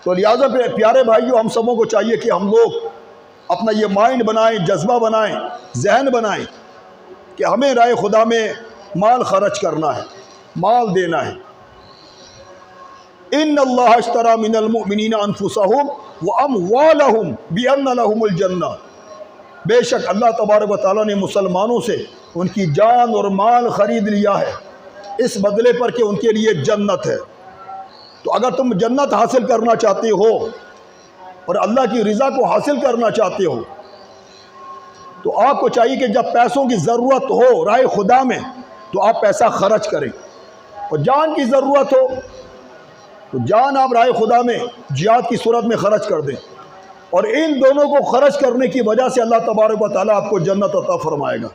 تو لہٰذا پیارے بھائیوں، ہم سبوں کو چاہیے کہ ہم لوگ اپنا یہ مائنڈ بنائیں، جذبہ بنائیں، ذہن بنائیں کہ ہمیں راہ خدا میں مال خرچ کرنا ہے، مال دینا ہے۔ ان اللہ اشتری من المؤمنین انفسهم واموالهم بان لهم الجنہ، بے شک اللہ تبارک و تعالیٰ نے مسلمانوں سے ان کی جان اور مال خرید لیا ہے اس بدلے پر کہ ان کے لیے جنت ہے۔ تو اگر تم جنت حاصل کرنا چاہتے ہو اور اللہ کی رضا کو حاصل کرنا چاہتے ہو تو آپ کو چاہیے کہ جب پیسوں کی ضرورت ہو راہ خدا میں تو آپ پیسہ خرچ کریں، اور جان کی ضرورت ہو تو جان آپ راہ خدا میں جہاد کی صورت میں خرچ کر دیں، اور ان دونوں کو خرچ کرنے کی وجہ سے اللہ تبارک و تعالیٰ آپ کو جنت عطا فرمائے گا،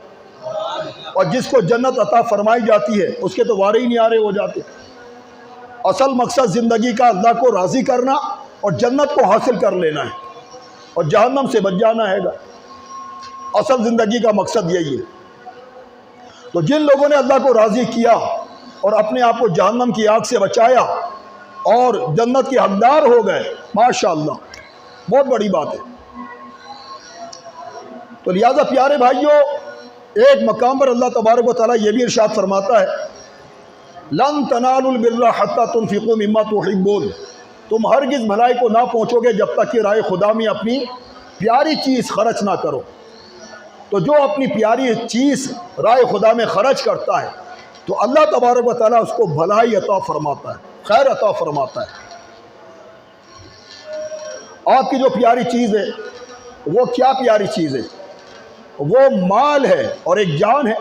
اور جس کو جنت عطا فرمائی جاتی ہے اس کے تو وارے ہی نہیں آ رہے ہو جاتے۔ اصل مقصد زندگی کا اللہ کو راضی کرنا اور جنت کو حاصل کر لینا ہے اور جہنم سے بچ جانا ہے گا، اصل زندگی کا مقصد یہی ہے۔ تو جن لوگوں نے اللہ کو راضی کیا اور اپنے آپ کو جہنم کی آگ سے بچایا اور جنت کے حقدار ہو گئے، ماشاءاللہ بہت بڑی بات ہے۔ تو لہذا پیارے بھائیوں، ایک مقام پر اللہ تبارک و تعالیٰ یہ بھی ارشاد فرماتا ہے لن تنالوا البر حتى تنفقوا مما تحبون، تم ہرگز بھلائی کو نہ پہنچو گے جب تک کہ راہ خدا میں اپنی پیاری چیز خرچ نہ کرو۔ تو جو اپنی پیاری چیز راہ خدا میں خرچ کرتا ہے تو اللہ تبارک و تعالیٰ اس کو بھلائی عطا فرماتا ہے، خیر عطا فرماتا ہے۔ آپ کی جو پیاری چیز ہے وہ کیا پیاری چیز ہے؟ وہ مال ہے اور ایک جان ہے۔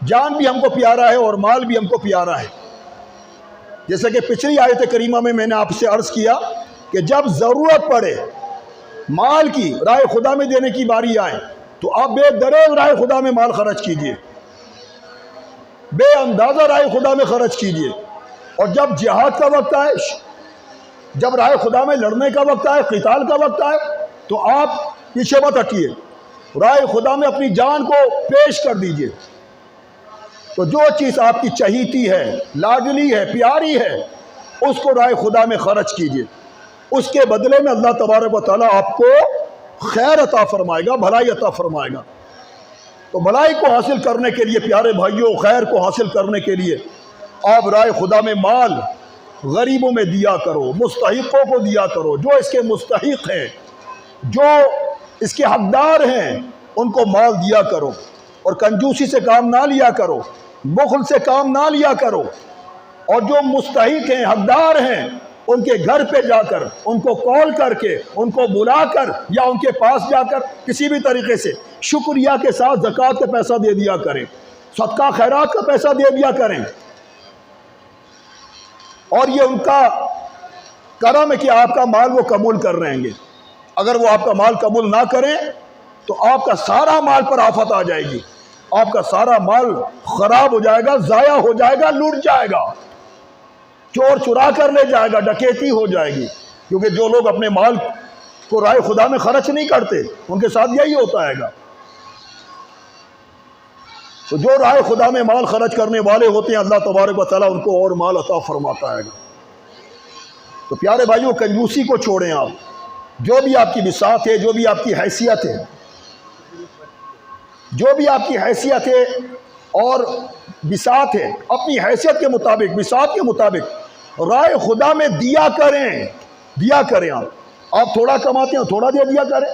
جان بھی ہم کو پیارا ہے اور مال بھی ہم کو پیارا ہے۔ جیسے کہ پچھلی آیت کریمہ میں نے آپ سے عرض کیا کہ جب ضرورت پڑے مال کی، راہ خدا میں دینے کی باری آئے تو آپ بے دریغ راہ خدا میں مال خرچ کیجئے، بے اندازہ راہ خدا میں خرچ کیجئے، اور جب جہاد کا وقت آئے، جب راہ خدا میں لڑنے کا وقت آئے، قتال کا وقت آئے تو آپ پیچھے مت ہٹیے، راہ خدا میں اپنی جان کو پیش کر دیجئے۔ تو جو چیز آپ کی چہیتی ہے، لاڈلی ہے، پیاری ہے، اس کو راہ خدا میں خرچ کیجئے، اس کے بدلے میں اللہ تبارک و تعالیٰ آپ کو خیر عطا فرمائے گا، بھلائی عطا فرمائے گا۔ تو بھلائی کو حاصل کرنے کے لیے پیارے بھائیوں، خیر کو حاصل کرنے کے لیے آپ راہ خدا میں مال غریبوں میں دیا کرو، مستحقوں کو دیا کرو، جو اس کے مستحق ہیں، جو اس کے حقدار ہیں، ان کو مال دیا کرو، اور کنجوسی سے کام نہ لیا کرو، بخل سے کام نہ لیا کرو، اور جو مستحق ہیں، حقدار ہیں، ان کے گھر پہ جا کر، ان کو کال کر کے، ان کو بلا کر یا ان کے پاس جا کر کسی بھی طریقے سے شکریہ کے ساتھ زکوٰۃ کا پیسہ دے دیا کریں، صدقہ خیرات کا پیسہ دے دیا کریں، اور یہ ان کا کرم ہے کہ آپ کا مال وہ قبول کر رہیں گے۔ اگر وہ آپ کا مال قبول نہ کریں تو آپ کا سارا مال پر آفت آ جائے گی، آپ کا سارا مال خراب ہو جائے گا، ضائع ہو جائے گا، لوٹ جائے گا، چور چرا کر لے جائے گا، ڈکیتی ہو جائے گی، کیونکہ جو لوگ اپنے مال کو راہ خدا میں خرچ نہیں کرتے ان کے ساتھ یہی ہوتا ہے گا۔ تو جو راہ خدا میں مال خرچ کرنے والے ہوتے ہیں اللہ تبارک و تعالیٰ ان کو اور مال عطا فرماتا ہے گا۔ تو پیارے بھائیوں، کنجوسی کو چھوڑیں، آپ جو بھی آپ کی بساط ہے، جو بھی آپ کی حیثیت ہے، جو بھی آپ کی حیثیت ہے اور بساط ہے، اپنی حیثیت کے مطابق، بساط کے مطابق راہ خدا میں دیا کریں۔ آپ تھوڑا کماتے ہیں تھوڑا دے دیا کریں،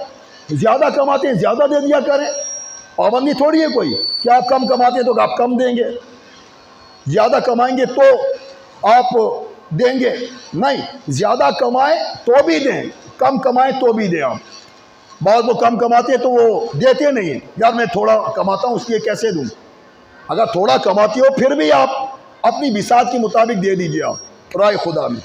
زیادہ کماتے ہیں زیادہ دے دیا کریں، پابندی تھوڑی ہے کوئی کہ آپ کم کماتے ہیں تو آپ کم دیں گے، زیادہ کمائیں گے تو آپ دیں گے، نہیں، زیادہ کمائیں تو بھی دیں، کم کمائیں تو بھی دیں۔ آپ بعض لوگ کم کماتے ہیں تو وہ دیتے نہیں ہیں، یار میں تھوڑا کماتا ہوں اس لیے کیسے دوں؟ اگر تھوڑا کماتے ہو پھر بھی آپ اپنی بساط کے مطابق دے دیجئے آپ راہ خدا میں،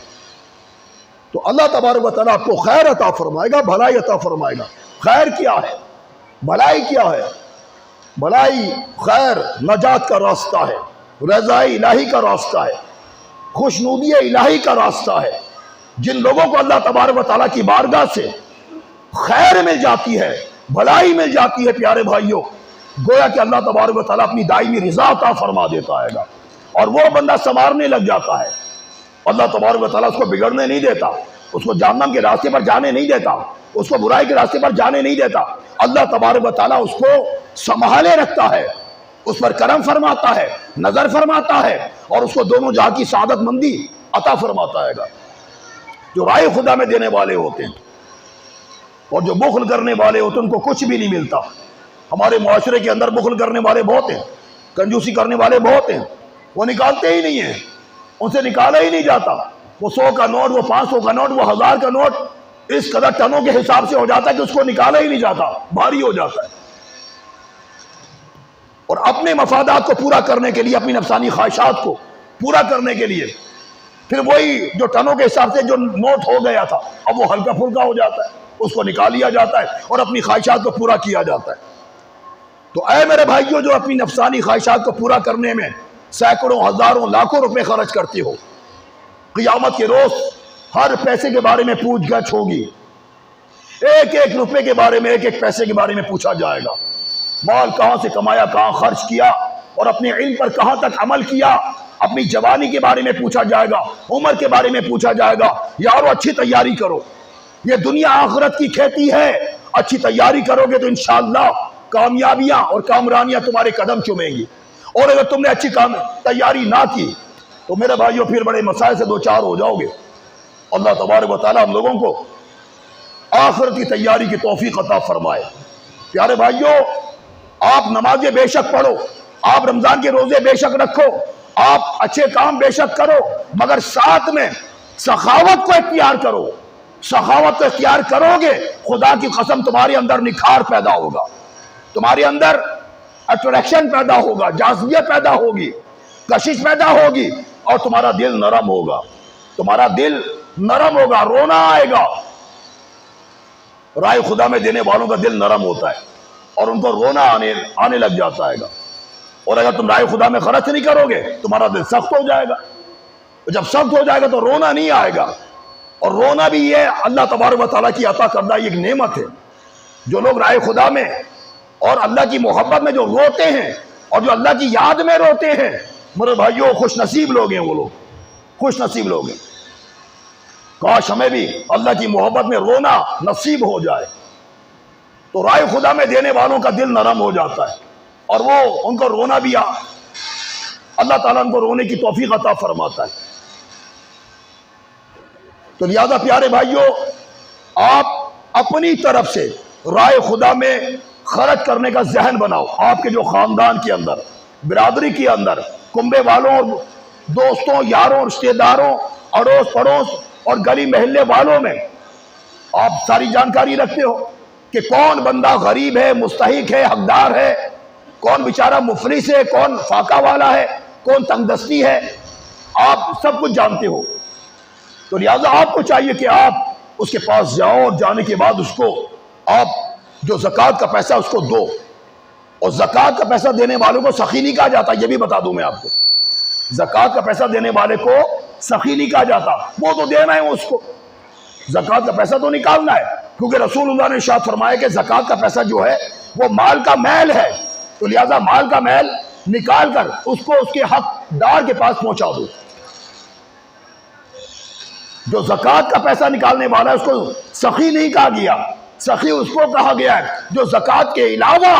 تو اللہ تبارک و تعالیٰ آپ کو خیر عطا فرمائے گا، بھلائی عطا فرمائے گا۔ خیر کیا ہے؟ بھلائی کیا ہے؟ بھلائی، خیر نجات کا راستہ ہے، رضا الہی کا راستہ ہے، خوشنودی الہی کا راستہ ہے۔ جن لوگوں کو اللہ تبارک و تعالیٰ کی بارگاہ سے خیر مل جاتی ہے، بھلائی مل جاتی ہے، پیارے بھائیوں، گویا کہ اللہ تبارک و تعالیٰ اپنی دائمی رضا عطا فرما دیتا ہے گا، اور وہ بندہ سنوارنے لگ جاتا ہے، اللہ تبارک و تعالیٰ اس کو بگڑنے نہیں دیتا۔ اس کو جہنم کے راستے پر جانے نہیں دیتا، اس کو برائی کے راستے پر جانے نہیں دیتا۔ اللہ تبارک و تعالیٰ اس کو سنبھالے رکھتا ہے، اس پر کرم فرماتا ہے، نظر فرماتا ہے، اور اس کو دونوں جہاں کی سعادت مندی عطا فرماتا ہے گا۔ جو رائے خدا میں دینے والے ہوتے ہیں اور جو بخل کرنے والے ہوتے ہیں ان کو کچھ بھی نہیں ملتا۔ ہمارے معاشرے کے اندر بخل کرنے والے بہت ہیں، کنجوسی کرنے والے بہت ہیں، وہ نکالتے ہی نہیں ہیں، ان سے نکالا ہی نہیں جاتا۔ وہ 100 کا نوٹ، وہ 500 کا نوٹ، وہ 1000 کا نوٹ اس قدر ٹنوں کے حساب سے ہو جاتا ہے کہ اس کو نکالا ہی نہیں جاتا، بھاری ہو جاتا ہے۔ اور اپنے مفادات کو پورا کرنے کے لیے، اپنی نفسانی خواہشات کو پورا کرنے کے لیے، پھر وہی جو ٹنوں کے حساب سے جو نوٹ ہو گیا تھا اب وہ ہلکا پھلکا ہو جاتا ہے، اس کو نکال لیا جاتا ہے اور اپنی خواہشات کو پورا کیا جاتا ہے۔ تو اے میرے بھائیوں، جو اپنی نفسانی خواہشات کو پورا کرنے میں سینکڑوں، ہزاروں، لاکھوں روپے خرچ کرتے ہو، قیامت کے روز ہر پیسے کے بارے میں پوچھ گچھ ہوگی، ایک ایک روپے کے بارے میں، ایک ایک پیسے کے بارے میں پوچھا جائے گا۔ مال کہاں سے کمایا، کہاں خرچ کیا، اور اپنے علم پر کہاں تک عمل کیا، اپنی جوانی کے بارے میں پوچھا جائے گا، عمر کے بارے میں پوچھا جائے گا۔ یارو اچھی تیاری کرو، یہ دنیا آخرت کی کھیتی ہے، اچھی تیاری کرو گے تو انشاءاللہ کامیابیاں اور کامرانیاں تمہارے قدم چومیں گی، اور اگر تم نے اچھی تیاری نہ کی تو میرے بھائیوں پھر بڑے مسائل سے دوچار ہو جاؤ گے۔ اللہ تبارک و تعالیٰ ہم لوگوں کو آخرت کی تیاری کی توفیق عطا فرمائے۔ پیارے بھائیوں، آپ نمازیں بے شک پڑھو، آپ رمضان کے روزے بے شک رکھو، آپ اچھے کام بے شک کرو، مگر ساتھ میں سخاوت کو اختیار کرو۔ سخاوت کو اختیار کرو گے، خدا کی قسم تمہارے اندر نکھار پیدا ہوگا، تمہارے اندر اٹریکشن پیدا ہوگا، جاذبیت پیدا ہوگی، کشش پیدا ہوگی، اور تمہارا دل نرم ہوگا، تمہارا دل نرم ہوگا، رونا آئے گا۔ رائے خدا میں دینے والوں کا دل نرم ہوتا ہے اور ان کو رونا آنے لگ جاتا ہے گا، اور اگر تم رائے خدا میں خرچ نہیں کرو گے تمہارا دل سخت ہو جائے گا، جب سخت ہو جائے گا تو رونا نہیں آئے گا، اور رونا بھی یہ اللہ تبارک و تعالیٰ کی عطا کردہ ایک نعمت ہے۔ جو لوگ رائے خدا میں اور اللہ کی محبت میں جو روتے ہیں اور جو اللہ کی یاد میں روتے ہیں، میرے بھائیوں خوش نصیب لوگ ہیں، وہ لوگ خوش نصیب لوگ ہیں۔ کاش ہمیں بھی اللہ کی محبت میں رونا نصیب ہو جائے، تو رائے خدا میں دینے والوں کا دل نرم ہو جاتا ہے، اور وہ ان کو رونا بھی اللہ تعالیٰ ان کو رونے کی توفیق عطا فرماتا ہے۔ تو لہذا پیارے بھائیوں، آپ اپنی طرف سے رائے خدا میں خرچ کرنے کا ذہن بناؤ۔ آپ کے جو خاندان کے اندر، برادری کے اندر، کنبے والوں اور دوستوں، یاروں، رشتہ داروں، اڑوس پڑوس اور گلی محلے والوں میں آپ ساری جانکاری رکھتے ہو کہ کون بندہ غریب ہے، مستحق ہے، حقدار ہے، کون بیچارہ مفلس ہے، کون فاقہ والا ہے، کون تنگ دستی ہے، آپ سب کچھ جانتے ہو۔ تو لہٰذا آپ کو چاہیے کہ آپ اس کے پاس جاؤ، اور جانے کے بعد اس کو آپ جو زکوٰۃ کا پیسہ اس کو دو، اور زکوٰۃ کا پیسہ دینے والوں کو سخی نہیں کہا جاتا، یہ بھی بتا دوں میں آپ کو۔ زکوٰۃ کا پیسہ دینے والے کو سخی نہیں کہا جاتا، وہ تو دینا ہے اس کو، زکوٰۃ کا پیسہ تو نکالنا ہے، کیونکہ رسول اللہ نے ارشاد فرمایا کہ زکوٰۃ کا پیسہ جو ہے وہ مال کا میل ہے، تو لہٰذا مال کا میل نکال کر اس کو اس کے حقدار کے پاس پہنچا دو۔ جو زکوٰۃ کا پیسہ نکالنے والا ہے اس کو سخی نہیں کہا گیا، سخی اس کو کہا گیا ہے جو زکوٰۃ کے علاوہ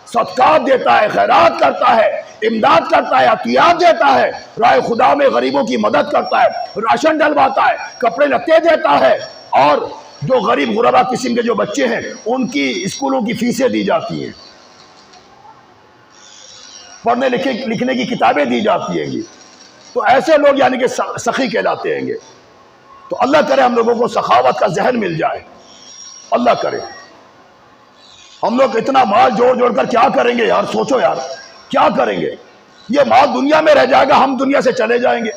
صدقات دیتا ہے، خیرات کرتا ہے، امداد کرتا ہے، عطیات دیتا ہے، رائے خدا میں غریبوں کی مدد کرتا ہے، راشن ڈلواتا ہے، کپڑے لتے دیتا ہے، اور جو غریب غربا قسم کے جو بچے ہیں ان کی اسکولوں کی فیسیں دی جاتی ہیں، پڑھنے لکھنے کی کتابیں دی جاتی ہیں گی، تو ایسے لوگ یعنی کہ سخی کہلاتے ہیں گے۔ تو اللہ کرے ہم لوگوں کو سخاوت کا ذہن مل جائے، اللہ کرے۔ ہم لوگ اتنا مال جوڑ جوڑ کر کیا کریں گے یار؟ سوچو یار، کیا کریں گے؟ یہ مال دنیا میں رہ جائے گا، ہم دنیا سے چلے جائیں گے،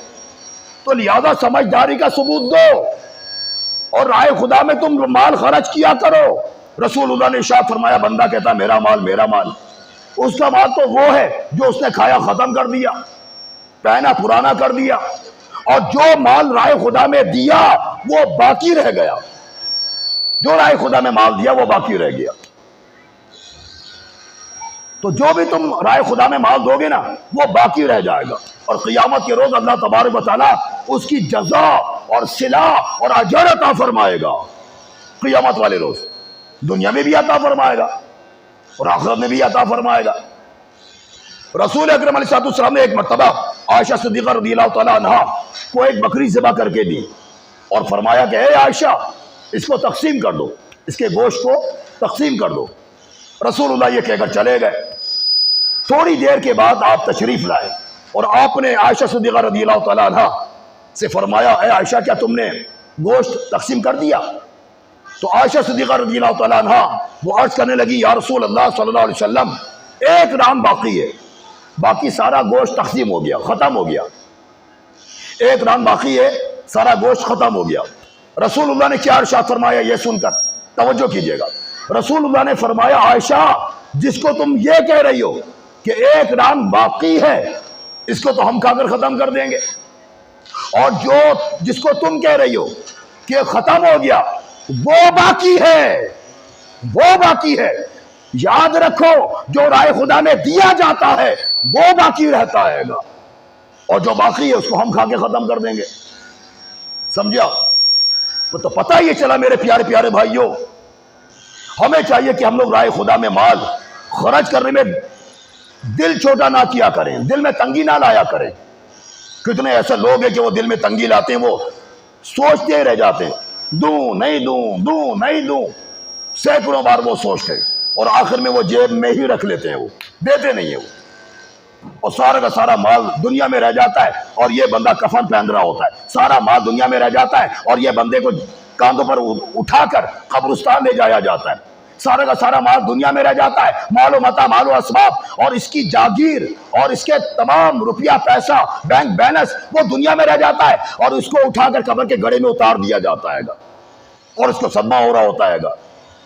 تو لہذا سمجھداری کا ثبوت دو، اور رائے خدا میں تم مال خرچ کیا کرو۔ رسول اللہ نے ارشاد فرمایا، بندہ کہتا میرا مال میرا مال، اس کا مال تو وہ ہے جو اس نے کھایا ختم کر دیا، پہنا پرانا کر دیا، اور جو مال رائے خدا میں دیا وہ باقی رہ گیا، جو رائے خدا میں مال دیا وہ باقی رہ گیا۔ تو جو بھی تم رائے خدا میں مال دو گے نا وہ باقی رہ جائے گا، اور قیامت کے روز اللہ تبارک و تعالیٰ اس کی جزا اور صلہ اور اجر عطا فرمائے گا قیامت والے روز. دنیا میں بھی عطا فرمائے گا اور آخرت میں بھی عطا فرمائے گا. رسول اکرم علیہ السلام نے ایک مرتبہ عائشہ صدیقہ رضی اللہ تعالیٰ عنہا کو ایک بکری ذبح کر کے دی اور فرمایا کہ اے عائشہ اس کو تقسیم کر دو, اس کے گوشت کو تقسیم کر دو. رسول اللہ یہ کہہ کر چلے گئے. تھوڑی دیر کے بعد آپ تشریف لائے اور آپ نے عائشہ صدیقہ رضی اللہ تعالیٰ عنہا سے فرمایا اے عائشہ کیا تم نے گوشت تقسیم کر دیا؟ تو عائشہ صدیقہ رضی اللہ تعالیٰ عنہا وہ عرض کرنے لگی یا رسول اللہ صلی اللہ علیہ وسلم ایک ران باقی ہے, باقی سارا گوشت تقسیم ہو گیا, ختم ہو گیا. ایک ران باقی ہے, سارا گوشت ختم ہو گیا. رسول اللہ نے کیا ارشاد فرمایا یہ سن کر توجہ کیجئے گا. رسول اللہ نے فرمایا عائشہ جس کو تم یہ کہہ رہی ہو کہ ایک ران باقی ہے اس کو تو ہم کھا کر ختم کر دیں گے, اور جس کو تم کہہ رہی ہو کہ ختم ہو گیا وہ باقی ہے, وہ باقی ہے. یاد رکھو جو رائے خدا میں دیا جاتا ہے وہ باقی رہتا ہے گا, اور جو باقی ہے اس کو ہم کھا کے ختم کر دیں گے. سمجھا؟ تو پتہ یہ چلا میرے پیارے پیارے بھائیوں, ہمیں چاہیے کہ ہم لوگ رائے خدا میں مال خرچ کرنے میں دل چھوٹا نہ کیا کریں, دل میں تنگی نہ لایا کریں. کتنے ایسے لوگ ہیں کہ وہ دل میں تنگی لاتے ہیں, وہ سوچتے رہ جاتے ہیں دوں نہیں دوں, دوں نہیں دوں, سینکڑوں بار وہ سوچتے ہیں اور آخر میں وہ جیب میں ہی رکھ لیتے ہیں, وہ دیتے نہیں ہیں وہ, اور سارا کا سارا مال دنیا میں رہ جاتا ہے اور یہ بندہ کفن پہن رہا ہوتا ہے. سارا مال دنیا میں رہ جاتا ہے اور یہ بندے کو کاندھوں پر اٹھا کر قبرستان لے جایا جاتا ہے. سارا کا سارا مال دنیا میں رہ جاتا ہے, مال و متاع, مال و اسباب اور اس کی جاگیر اور اس کے تمام روپیہ پیسہ بینک بیلنس وہ دنیا میں رہ جاتا ہے, اور اس کو اٹھا کر قبر کے گڑھے میں اتار دیا جاتا ہے گا اور اس کو صدمہ ہو رہا ہوتا ہے گا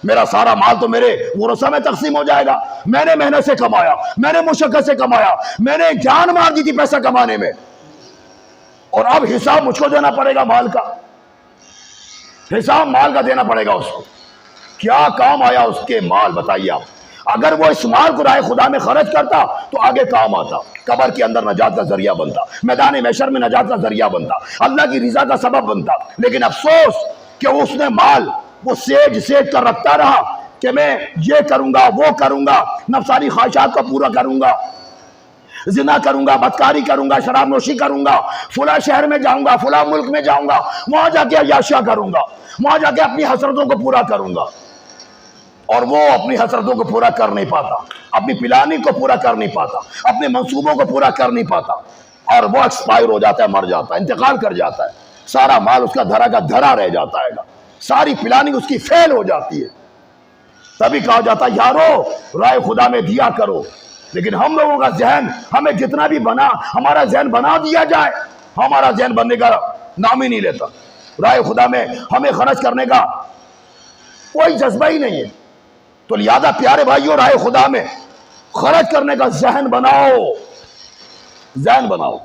میرا سارا مال تو میرے ورثہ میں تقسیم ہو جائے گا. میں نے محنت سے کمایا, میں نے مشقت سے کمایا, میں نے جان مار دی تھی پیسہ کمانے میں, اور اب حساب مجھ کو دینا پڑے گا مال کا, حساب مال کا دینا پڑے گا اس کو. کیا کام آیا اس کے مال بتائیے آپ. اگر وہ اس مال کو رائے خدا میں خرچ کرتا تو آگے کام آتا, قبر کے اندر نجات کا ذریعہ بنتا, میدان محشر میں نجات کا ذریعہ بنتا, اللہ کی رضا کا سبب بنتا. لیکن افسوس کہ اس نے مال وہ سیج کر رکھتا رہا کہ میں یہ کروں گا, وہ کروں گا, نفسانی خواہشات کو پورا کروں گا, زنا کروں گا, بدکاری کروں گا, شراب نوشی کروں گا, فلاں شہر میں جاؤں گا, فلاں ملک میں جاؤں گا, وہاں جا کے عیاشیاں کروں گا, وہاں جا کے اپنی حسرتوں کو پورا کروں گا. اور وہ اپنی حسرتوں کو پورا کر نہیں پاتا, اپنی پلاننگ کو پورا کر نہیں پاتا, اپنے منصوبوں کو پورا کر نہیں پاتا, اور وہ ایکسپائر ہو جاتا ہے, مر جاتا ہے, انتقال کر جاتا ہے. سارا مال اس کا دھرا کا دھرا رہ جاتا ہے گا, ساری پلاننگ اس کی فیل ہو جاتی ہے. تبھی کہا جاتا ہے یارو رائے خدا میں دیا کرو. لیکن ہم لوگوں کا ذہن, ہمیں جتنا بھی ہمارا ذہن بنا دیا جائے, ہمارا ذہن بننے کا نام ہی نہیں لیتا. رائے خدا میں ہمیں خرچ کرنے کا کوئی جذبہ ہی نہیں ہے. تو لہذا پیارے بھائیوں رائے خدا میں خرچ کرنے کا ذہن بناؤ, ذہن بناؤ.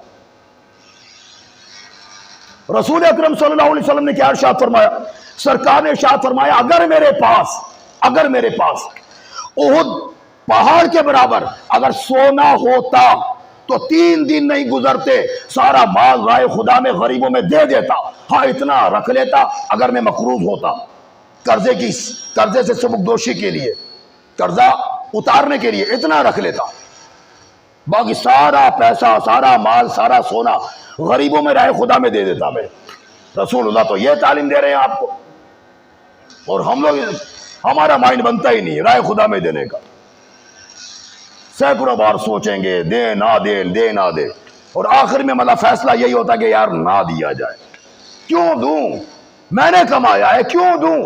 رسول اکرم صلی اللہ علیہ وسلم نے کیا ارشاد فرمایا؟ سرکار نے ارشاد فرمایا اگر میرے پاس احد پہاڑ کے برابر اگر سونا ہوتا تو 3 دن نہیں گزرتے سارا مال رائے خدا میں غریبوں میں دے دیتا. ہاں اتنا رکھ لیتا اگر میں مقروض ہوتا, قرضے سے سبکدوشی کے لیے, قرضہ اتارنے کے لیے اتنا رکھ لیتا. باقی سارا پیسہ, سارا مال, سارا سونا غریبوں میں رائے خدا میں دے دیتا. میں رسول اللہ تو یہ تعلیم دے رہے ہیں آپ کو, اور ہمارا مائنڈ بنتا ہی نہیں رائے خدا میں دینے کا. سینکڑوں بار سوچیں گے دے نہ دے, اور آخر میں مطلب فیصلہ یہی ہوتا ہے کہ یار نہ دیا جائے. کیوں دوں؟ میں نے کمایا ہے, کیوں دوں؟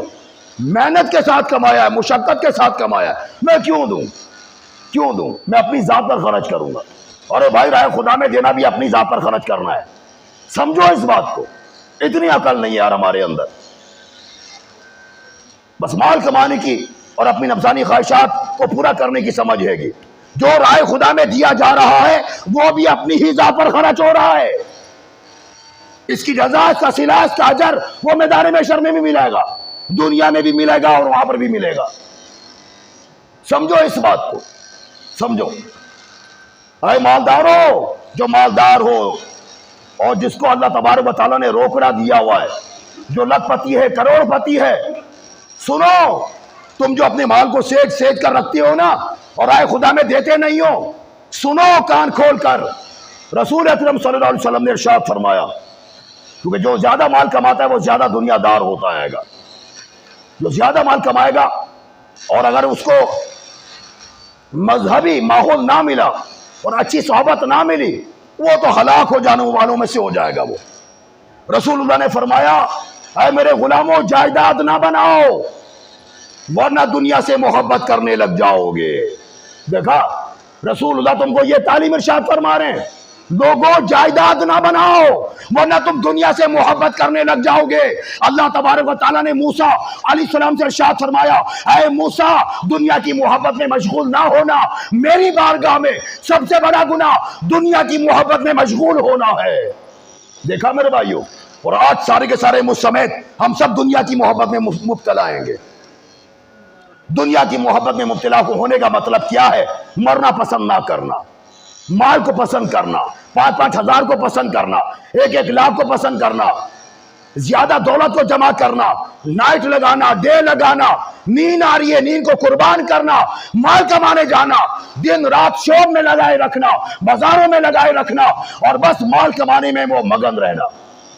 محنت کے ساتھ کمایا ہے, مشقت کے ساتھ کمایا ہے, میں کیوں دوں؟ میں اپنی ذات پر خرچ کروں گا. اور بھائی رائے خدا میں دینا بھی اپنی ذات پر خرچ کرنا ہے. سمجھو اس بات کو, اتنی عقل نہیں ہے یار ہمارے اندر. بس مال کمانے کی اور اپنی نفسانی خواہشات کو پورا کرنے کی سمجھ ہے گی. جو رائے خدا میں دیا جا رہا ہے وہ بھی اپنی ہی ذات پر خرچ ہو رہا ہے. اس کی جزا, اس کا صلہ, اس کا اجر وہ میدان محشر میں بھی ملے گا, دنیا میں بھی ملے گا اور وہاں پر بھی ملے گا. سمجھو اس بات کو, سمجھو. اے مالدارو, جو مالدار ہو اور جس کو اللہ تبارک و تعالیٰ نے روکڑا دیا ہوا ہے، جو لکھ پتی ہے، کروڑ پتی ہے، سنو، تم جو اپنے مال کو سیج سیج کر رکھتے ہو نا اور رائے خدا میں دیتے نہیں ہو، سنو کان کھول کر، رسول اکرم صلی اللہ علیہ وسلم نے ارشاد فرمایا، کیونکہ جو زیادہ مال کماتا ہے وہ زیادہ دنیا دار ہوتا ہے گا، جو زیادہ مال کمائے گا اور اگر اس کو مذہبی ماحول نہ ملا اور اچھی صحبت نہ ملی، وہ تو ہلاک ہو جانے والوں میں سے ہو جائے گا۔ وہ رسول اللہ نے فرمایا، اے میرے غلاموں، جائیداد نہ بناؤ ورنہ دنیا سے محبت کرنے لگ جاؤ گے۔ دیکھا رسول اللہ تم کو یہ تعلیم ارشاد فرما رہے ہیں، لوگوں جائیداد نہ بناؤ ورنہ تم دنیا سے محبت کرنے لگ جاؤ گے۔ اللہ تبارک و تعالیٰ نے موسیٰ علیہ السلام سے ارشاد فرمایا، اے موسیٰ دنیا کی محبت میں مشغول نہ ہونا، میری بارگاہ میں سب سے بڑا گناہ دنیا کی محبت میں مشغول ہونا ہے۔ دیکھا میرے بھائیوں، اور آج سارے کے سارے مجھ سمیت ہم سب دنیا کی محبت میں مبتلا آئیں گے۔ دنیا کی محبت میں مبتلا ہونے کا مطلب کیا ہے؟ مرنا پسند نہ کرنا، مال کو پسند کرنا، 5-5 ہزار کو پسند کرنا، 1-1 لاکھ کو پسند کرنا، زیادہ دولت کو جمع کرنا، نائٹ لگانا، ڈے لگانا، نیند آ رہی ہے نیند کو قربان کرنا، مال کمانے جانا، دن رات شوق میں لگائے رکھنا، بازاروں میں لگائے رکھنا اور بس مال کمانے میں وہ مگن رہنا۔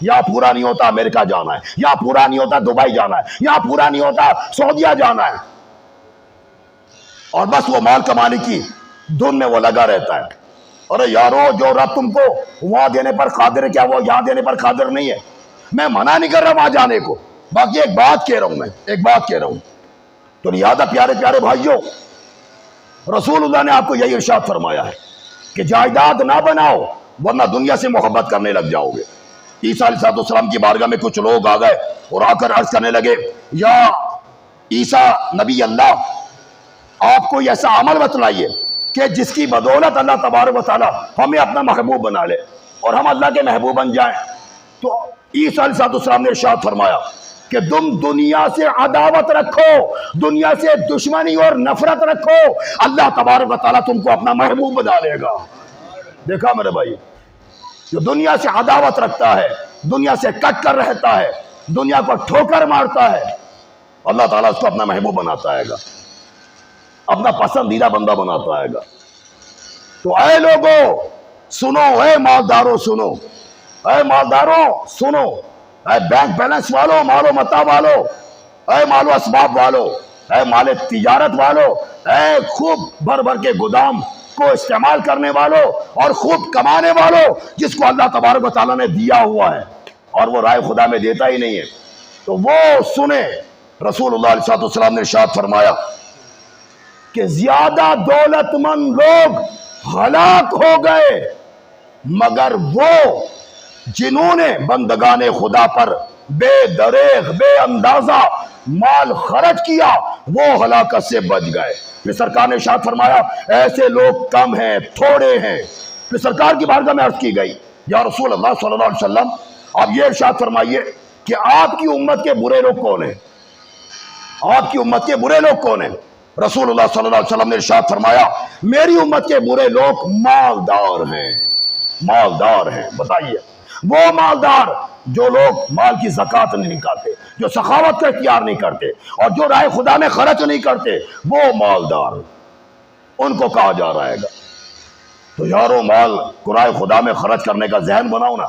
یا پورا نہیں ہوتا امریکہ جانا ہے، یا پورا نہیں ہوتا دبئی جانا ہے، یا پورا نہیں ہوتا سعودیہ جانا ہے، اور بس وہ مال کمانے کی دھن میں وہ لگا رہتا ہے۔ ارے یارو، جو رب تم کو وہاں دینے پر قادر ہے کیا وہ یہاں دینے پر قادر نہیں ہے؟ میں منع نہیں کر رہا وہاں جانے کو، باقی ایک بات کہہ رہا ہوں تو لہٰذا پیارے پیارے بھائیوں، رسول اللہ نے آپ کو یہی ارشاد فرمایا ہے کہ جائیداد نہ بناؤ ورنہ دنیا سے محبت کرنے لگ جاؤ گے۔ عیسیٰ علیہ السلام کی بارگاہ میں کچھ لوگ آ گئے اور آ کر عرض کرنے لگے، یا عیسیٰ نبی اللہ، آپ کو ایسا عمل بتلائیے کہ جس کی بدولت اللہ تبارک و تعالیٰ ہمیں اپنا محبوب بنا لے اور ہم اللہ کے محبوب بن جائیں۔ تو عیسیٰ علیہ السلام نے ارشاد فرمایا کہ تم دنیا سے عداوت رکھو، دنیا سے دشمنی اور نفرت رکھو، اللہ تبارک و تعالیٰ تم کو اپنا محبوب بنا لے گا۔ دیکھا میرے بھائی، جو دنیا سے عداوت رکھتا ہے، دنیا سے کٹ کر رہتا ہے، دنیا کو ٹھوکر مارتا ہے، اللہ تعالیٰ اس کو اپنا محبوب بناتا ہے گا، اپنا پسندیدہ بندہ بناتا ہے گا۔ تو اے لوگوں سنو، اے مالداروں سنو، اے مالداروں سنو، اے بینک بیلنس والو، مال و متاع والو، اے مال و اسباب والو، اے مال تجارت والو، اے خوب بھر بھر کے گودام کو استعمال کرنے والو اور خوب کمانے والو، جس کو اللہ تبارک و تعالیٰ نے دیا ہوا ہے اور وہ رائے خدا میں دیتا ہی نہیں ہے، تو وہ سنیں۔ رسول اللہ علیہ السلام نے ارشاد فرمایا کہ زیادہ دولت مند لوگ ہلاک ہو گئے مگر وہ جنہوں نے بندگان خدا پر بے دریغ بے اندازہ مال خرچ کیا، وہ ہلاکت سے بچ گئے۔ پھر سرکار نے ارشاد فرمایا ایسے لوگ کم ہیں، تھوڑے ہیں۔ پھر سرکار کی بارگاہ میں عرض کی گئی، یا رسول اللہ صلی اللہ علیہ وسلم آپ یہ ارشاد فرمائیے کہ آپ کی امت کے برے لوگ کون ہیں؟ آپ کی امت کے برے لوگ کون ہیں؟ رسول اللہ صلی اللہ علیہ وسلم نے ارشاد فرمایا میری امت کے برے لوگ مالدار ہیں، مالدار ہیں۔ بتائیے، وہ مالدار جو لوگ مال کی زکوٰۃ نہیں نکالتے، جو سخاوت کا اختیار نہیں کرتے اور جو رائے خدا میں خرچ نہیں کرتے، وہ مالدار ان کو کہا جا رہا ہے گا۔ تو یارو مال کو رائے خدا میں خرچ کرنے کا ذہن بناؤ نا۔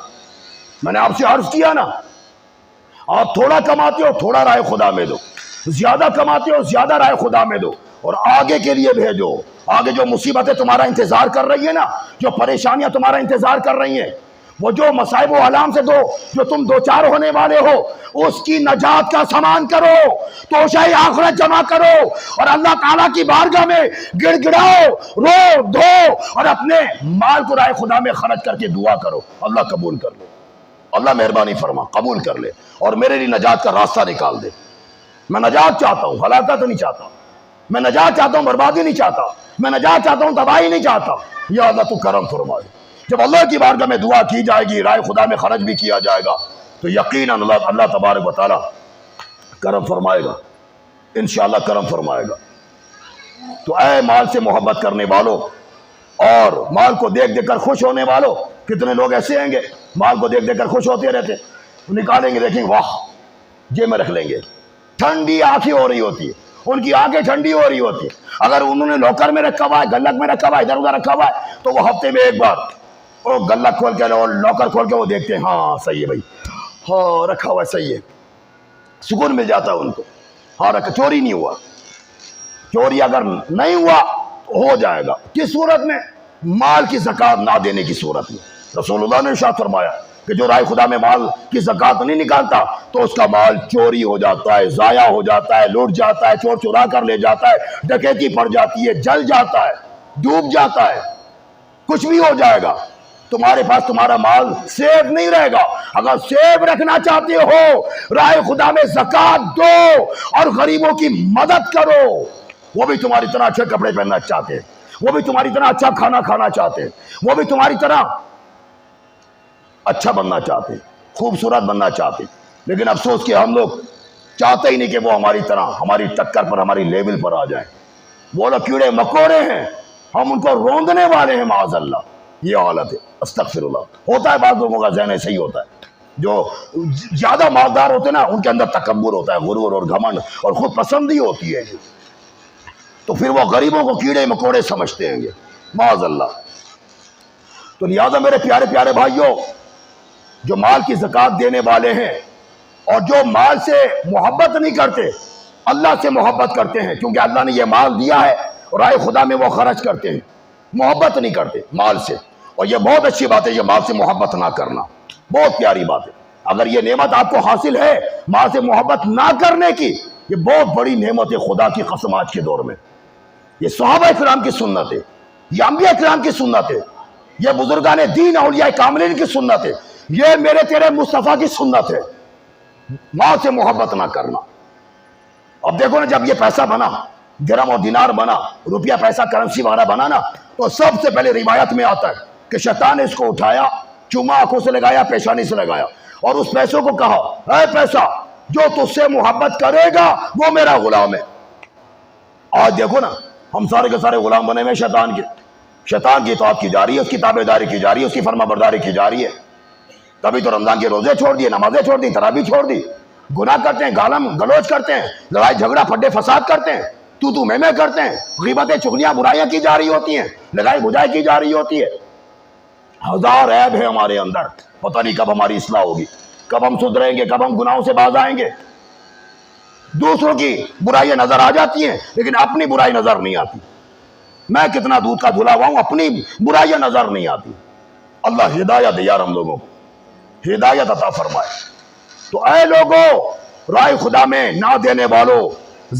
میں نے آپ سے عرض کیا نا، آپ تھوڑا کماتے ہو تھوڑا رائے خدا میں دو، زیادہ کماتے ہو زیادہ رائے خدا میں دو، اور آگے کے لیے بھیجو۔ آگے جو مصیبتیں تمہارا انتظار کر رہی ہیں نا، جو پریشانیاں تمہارا انتظار کر رہی ہیں، وہ جو مصائب و آلام سے جو تم دو چار ہونے والے ہو، اس کی نجات کا سامان کرو، توشہ آخرت جمع کرو اور اللہ تعالیٰ کی بارگاہ میں گڑ گڑاؤ، رو دھو اور اپنے مال کو رائے خدا میں خرچ کر کے دعا کرو، اللہ قبول کر لے، اللہ مہربانی فرما قبول کر لے اور میرے لیے نجات کا راستہ نکال دے۔ میں نجات چاہتا ہوں، ہلاکت نہیں چاہتا، میں نجات چاہتا ہوں، بربادی نہیں چاہتا، میں نجات چاہتا ہوں، تباہی نہیں چاہتا۔ یا اللہ تو کرم فرما دے۔ جب اللہ کی بارگاہ میں دعا کی جائے گی، رائے خدا میں خرچ بھی کیا جائے گا، تو یقیناً اللہ تبارک و تعالیٰ کرم فرمائے گا، انشاءاللہ کرم فرمائے گا۔ تو اے مال سے محبت کرنے والوں اور مال کو دیکھ دیکھ کر خوش ہونے والوں، کتنے لوگ ایسے ہیں گے مال کو دیکھ دیکھ کر خوش ہوتے رہتے، نکالیں گے دیکھیں واہ جیب میں رکھ لیں گے، ٹھنڈی آنکھیں ہو رہی ہوتی ہے، ان کی آنکھیں ٹھنڈی ہو رہی ہوتی ہے۔ اگر انہوں نے لاکر میں رکھا ہوا ہے، گلک میں رکھا ہوا ہے، ادھر ادھر رکھا ہوا ہے، تو وہ ہفتے میں ایک بار وہ گلک کھول کے اور لاکر کھول کے وہ دیکھتے ہیں، ہاں صحیح ہے بھائی، ہاں رکھا ہوا ہے صحیح ہے، سکون مل جاتا ہے ان کو، ہاں رکھا، چوری نہیں ہوا۔ چوری اگر نہیں ہوا تو ہو جائے گا، کس صورت میں؟ مال کی زکات نہ دینے کی صورت میں۔ رسول اللہ نے ارشاد فرمایا کہ جو رائے خدا میں مال کی زکات نہیں نکالتا تو اس کا مال چوری ہو جاتا ہے، ضائع ہو جاتا ہے، لوٹ جاتا ہے، چور چورا کر لے جاتا ہے، ڈکیتی پڑ جاتی ہے، جل جاتا ہے، ڈوب جاتا ہے، کچھ بھی ہو جائے گا۔ تمہارے پاس تمہارا مال سیف نہیں رہے گا۔ اگر سیف رکھنا چاہتے ہو رائے خدا میں زکات دو اور غریبوں کی مدد کرو۔ وہ بھی تمہاری طرح اچھے کپڑے پہننا چاہتے ہیں، وہ بھی تمہاری طرح اچھا کھانا کھانا چاہتے ہیں، وہ بھی تمہاری طرح اچھا بننا چاہتے ہیں، خوبصورت بننا چاہتے ہیں، لیکن افسوس کہ ہم لوگ چاہتے ہی نہیں کہ وہ ہماری طرح ہماری ٹکر پر ہماری لیول پر آ جائیں۔ وہ لوگ کیڑے مکوڑے ہیں، ہم ان کو روندنے والے ہیں، معاذ اللہ۔ یہ حالت ہے، استغفر اللہ۔ ہوتا ہے بعض لوگوں کا ذہن ایسے ہی ہوتا ہے، جو زیادہ مالدار ہوتے ہیں نا ان کے اندر تکبر ہوتا ہے، غرور اور گھمنڈ اور خود پسندی ہوتی ہے، تو پھر وہ غریبوں کو کیڑے مکوڑے سمجھتے ہیں گے، معاذ اللہ۔ تو لہذا میرے پیارے پیارے بھائیوں، جو مال کی زکات دینے والے ہیں اور جو مال سے محبت نہیں کرتے، اللہ سے محبت کرتے ہیں، کیونکہ اللہ نے یہ مال دیا ہے اور رائے خدا میں وہ خرچ کرتے ہیں، محبت نہیں کرتے مال سے۔ اور یہ بہت اچھی بات ہے، یہ مال سے محبت نہ کرنا بہت پیاری بات ہے۔ اگر یہ نعمت آپ کو حاصل ہے مال سے محبت نہ کرنے کی، یہ بہت بڑی نعمت ہے، خدا کی قسم آج کے دور میں۔ یہ صحابہ کرام کی سنت ہے، یہ انبیاء کرام کی سنت ہے، یہ بزرگان دین اولیاء کاملین کی سنت ہے، یہ میرے تیرے مصطفیٰ کی سنت ہے، مال سے محبت نہ کرنا۔ اب دیکھو نا، جب یہ پیسہ بنا، درہم اور دینار بنا، روپیہ پیسہ کرنسی وغیرہ بنا نا، تو سب سے پہلے روایت میں آتا ہے کہ شیطان نے اس کو اٹھایا، چوما آنکھوں سے لگایا، پیشانی سے لگایا، اور اس پیسوں کو کہا، اے پیسہ، جو تجھ سے محبت کرے گا وہ میرا غلام ہے۔ آج دیکھو نا، ہم سارے کے سارے غلام بنے ہوئے شیطان کے، شیطان کی اطاعت کی جا رہی ہے، اس کی تابع داری کی جا رہی ہے، اس کی فرما برداری کی جا رہی ہے۔ تبھی تو رمضان کے روزے چھوڑ دیے، نمازیں چھوڑ دی، تراویح چھوڑ دی، گناہ کرتے ہیں، گالم گلوچ کرتے ہیں، لڑائی جھگڑا پھڈے فساد کرتے ہیں، تو میں کرتے ہیں، غیبتیں چغلیاں برائیاں کی جا رہی ہوتی ہیں، لڑائی بجائی کی جا رہی ہوتی ہے، ہزار عیب ہے ہمارے اندر، پتہ نہیں کب ہماری اصلاح ہوگی، کب ہم سدھریں گے، کب ہم گناہوں سے باز آئیں گے۔ دوسروں کی برائیاں نظر آ جاتی ہیں لیکن اپنی برائی نظر نہیں آتی۔ میں کتنا دودھ کا دھلا ہوا ہوں، اپنی برائیاں نظر نہیں آتی۔ اللہ ہدایت دے یار ہم لوگوں کو، ہدایت عطا فرمائے۔ تو اے لوگوں، رائے خدا میں نہ دینے والوں،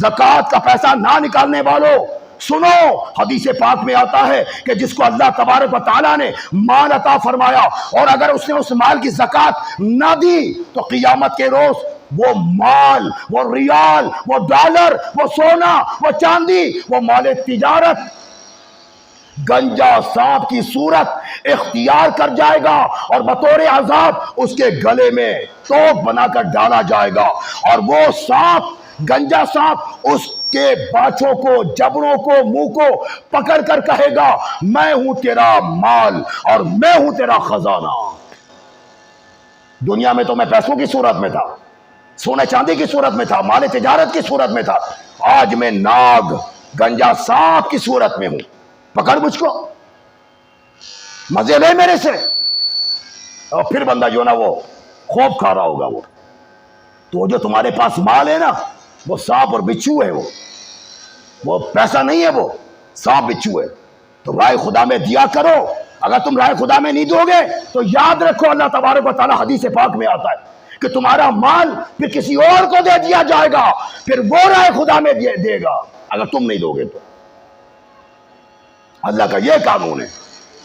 زکوٰۃ کا پیسہ نہ نکالنے والوں، سنو، حدیث پاک میں آتا ہے کہ جس کو اللہ تبارک و تعالیٰ نے مال عطا فرمایا اور اگر اس نے اس مال کی زکوٰۃ نہ دی تو قیامت کے روز وہ مال، وہ ریال، وہ ڈالر، وہ سونا، وہ چاندی، وہ مال تجارت گنجا سانپ کی صورت اختیار کر جائے گا اور بطور عذاب اس کے گلے میں توپ بنا کر ڈالا جائے گا، اور وہ سانپ، گنجا سانپ، اس کے باچھوں کو، جبڑوں کو، منہ کو پکڑ کر کہے گا، میں ہوں تیرا مال اور میں ہوں تیرا خزانہ۔ دنیا میں تو میں پیسوں کی صورت میں تھا، سونے چاندی کی صورت میں تھا، مال تجارت کی صورت میں تھا، آج میں ناگ، گنجا سانپ کی صورت میں ہوں، پکڑ مجھ کو، مزے لے میرے سے۔ اور پھر بندہ جو نا وہ خوف کھا رہا ہوگا، وہ جو تمہارے پاس مال ہے نا، وہ سانپ اور بچھو ہے، وہ پیسہ نہیں ہے، وہ سانپ بچھو ہے۔ تو رائے خدا میں دیا کرو، اگر تم رائے خدا میں نہیں دو گے تو یاد رکھو اللہ تبارک و تعالیٰ حدیث پاک میں آتا ہے کہ تمہارا مال پھر کسی اور کو دے دیا جائے گا، پھر وہ رائے خدا میں دے گا اگر تم نہیں دو گے تو۔ اللہ کا یہ قانون ہے،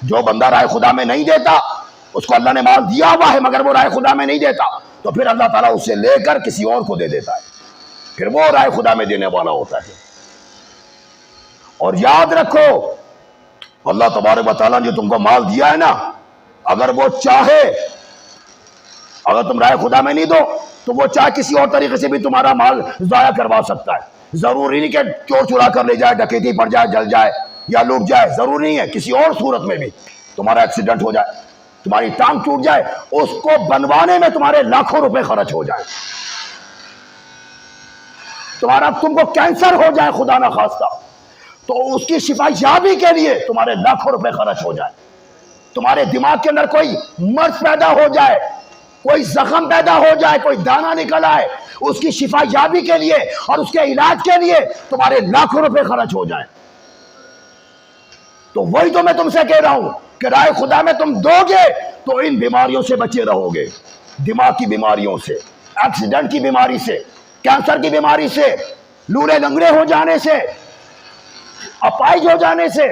جو بندہ رائے خدا میں نہیں دیتا، اس کو اللہ نے مال دیا ہوا ہے مگر وہ رائے خدا میں نہیں دیتا، تو پھر اللہ تعالیٰ اسے لے کر کسی اور کو دے دیتا ہے، پھر وہ رائے خدا میں دینے والا ہوتا ہے۔ اور یاد رکھو، اللہ تبارک و تعالیٰ نے جو تم کو مال دیا ہے نا، اگر وہ چاہے، اگر تم رائے خدا میں نہیں دو تو وہ چاہے کسی اور طریقے سے بھی تمہارا مال ضائع کروا سکتا ہے۔ ضروری نہیں کہ چور چرا کر لے جائے، ڈکیتی پڑ جائے، جل جائے یا لوٹ جائے، ضروری نہیں ہے، کسی اور صورت میں بھی تمہارا ایکسیڈنٹ ہو جائے، تمہاری ٹانگ ٹوٹ جائے، اس کو بنوانے میں تمہارے لاکھوں روپے خرچ ہو جائے، تم کو کینسر ہو جائے خدا نہ خواستہ، تو اس کی شفا یابی کے لیے تمہارے لاکھوں روپے خرچ ہو جائے، تمہارے دماغ کے اندر کوئی مرض پیدا ہو جائے، کوئی زخم پیدا ہو جائے، کوئی دانہ نکل آئے، اس کی شفا یابی کے لیے اور اس کے علاج کے لیے تمہارے لاکھوں روپے خرچ ہو جائیں، تو وہی تو میں تم سے کہہ رہا ہوں کہ رائے خدا میں تم دو گے تو ان بیماریوں سے بچے رہو گے، دماغ کی بیماریوں سے، ایکسیڈنٹ کی بیماری سے، کینسر کی بیماری سے، لولے لنگڑے ہو جانے سے، اپائج ہو جانے سے،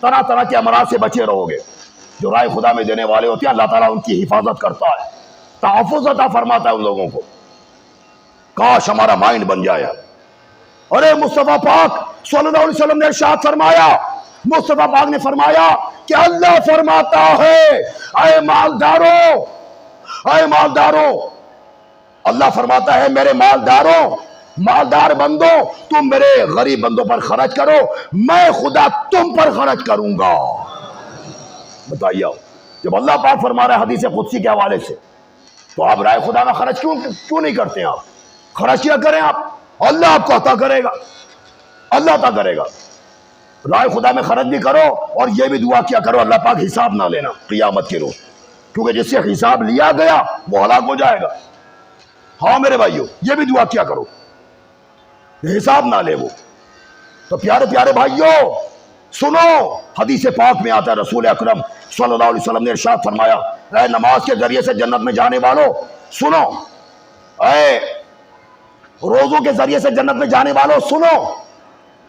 طرح طرح کے امراض سے بچے رہو گے۔ جو رائے خدا میں دینے والے ہوتے ہیں اللہ تعالیٰ ان کی حفاظت کرتا ہے، تحفظ عطا فرماتا ہے ان لوگوں کو۔ کاش ہمارا مائنڈ بن جائے۔ ارے مصطفیٰ پاک صلی اللہ علیہ وسلم نے ارشاد فرمایا، مصطفیٰ پاک نے فرمایا کہ اللہ فرماتا ہے اے مالداروں، اے مالداروں، اللہ فرماتا ہے میرے مالداروں، مالدار بندوں، تم میرے غریب بندوں پر خرچ کرو، میں خدا تم پر خرچ کروں گا۔ بتائیے، جب اللہ پاک فرما رہا ہے حدیث قدسی کے حوالے سے، تو آپ رائے خدا میں خرچ کیوں نہیں کرتے ہیں؟ آپ خرچ کیا کریں، آپ اللہ آپ کو عطا کرے گا، اللہ عطا کرے گا۔ رائے خدا میں خرچ بھی کرو اور یہ بھی دعا کیا کرو اللہ پاک حساب نہ لینا قیامت کے روز، کیونکہ جس سے حساب لیا گیا وہ ہلاک ہو جائے گا۔ ہاں میرے بھائیو، یہ بھی دعا کیا کرو حساب نہ لے وہ۔ تو پیارے پیارے بھائیو سنو، حدیث پاک میں آتا ہے رسول اکرم صلی اللہ علیہ وسلم نے ارشاد فرمایا، اے نماز کے ذریعے سے جنت میں جانے والوں سنو، اے روزوں کے ذریعے سے جنت میں جانے والوں سنو،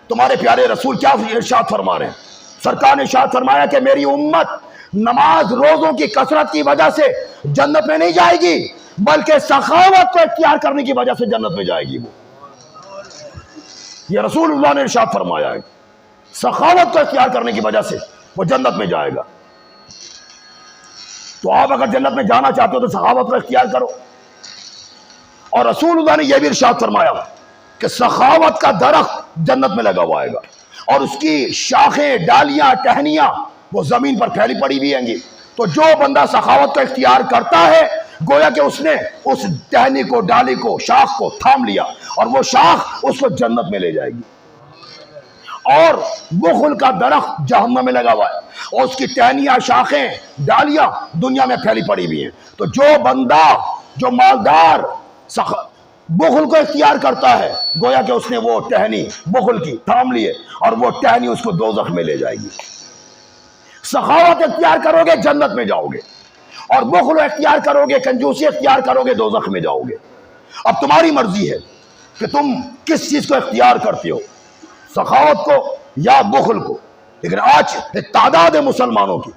تمہارے پیارے رسول کیا ارشاد فرما رہے ہیں؟ سرکار نے ارشاد فرمایا کہ میری امت نماز روزوں کی کثرت کی وجہ سے جنت میں نہیں جائے گی، بلکہ سخاوت کو اختیار کرنے کی وجہ سے جنت میں جائے گی۔ وہ یہ رسول اللہ نے ارشاد فرمایا ہے، سخاوت کو اختیار کرنے کی وجہ سے وہ جنت میں جائے گا۔ تو آپ اگر جنت میں جانا چاہتے ہو تو سخاوت کو اختیار کرو۔ اور رسول اللہ نے یہ بھی ارشاد فرمایا کہ سخاوت کا درخت جنت میں لگا ہوا آئے گا، اور اس کی شاخیں، ڈالیاں، ٹہنیاں وہ زمین پر پھیلی پڑی ہوئی ہیں گی۔ تو جو بندہ سخاوت کا اختیار کرتا ہے گویا کہ اس نے اس ٹہنی کو، ڈالی کو، شاخ کو تھام لیا، اور وہ شاخ اس کو جنت میں لے جائے گی۔ اور بخل کا درخت جہنم میں لگا ہوا ہے، اور اس کی ٹہنیاں، شاخیں، ڈالیاں دنیا میں پھیلی پڑی ہوئی ہیں۔ تو جو بندہ، جو مالدار بخل کو اختیار کرتا ہے گویا کہ اس نے وہ ٹہنی بخل کی تھام لیے، اور وہ ٹہنی اس کو دوزخ میں لے جائے گی۔ سخاوت اختیار کرو گے جنت میں جاؤ گے، اور بخل اختیار کرو گے، کنجوسی اختیار کرو گے، دوزخ میں جاؤ گے۔ اب تمہاری مرضی ہے کہ تم کس چیز کو اختیار کرتے ہو، سخاوت کو یا بخل کو۔ لیکن آج ایک تعداد ہے مسلمانوں کی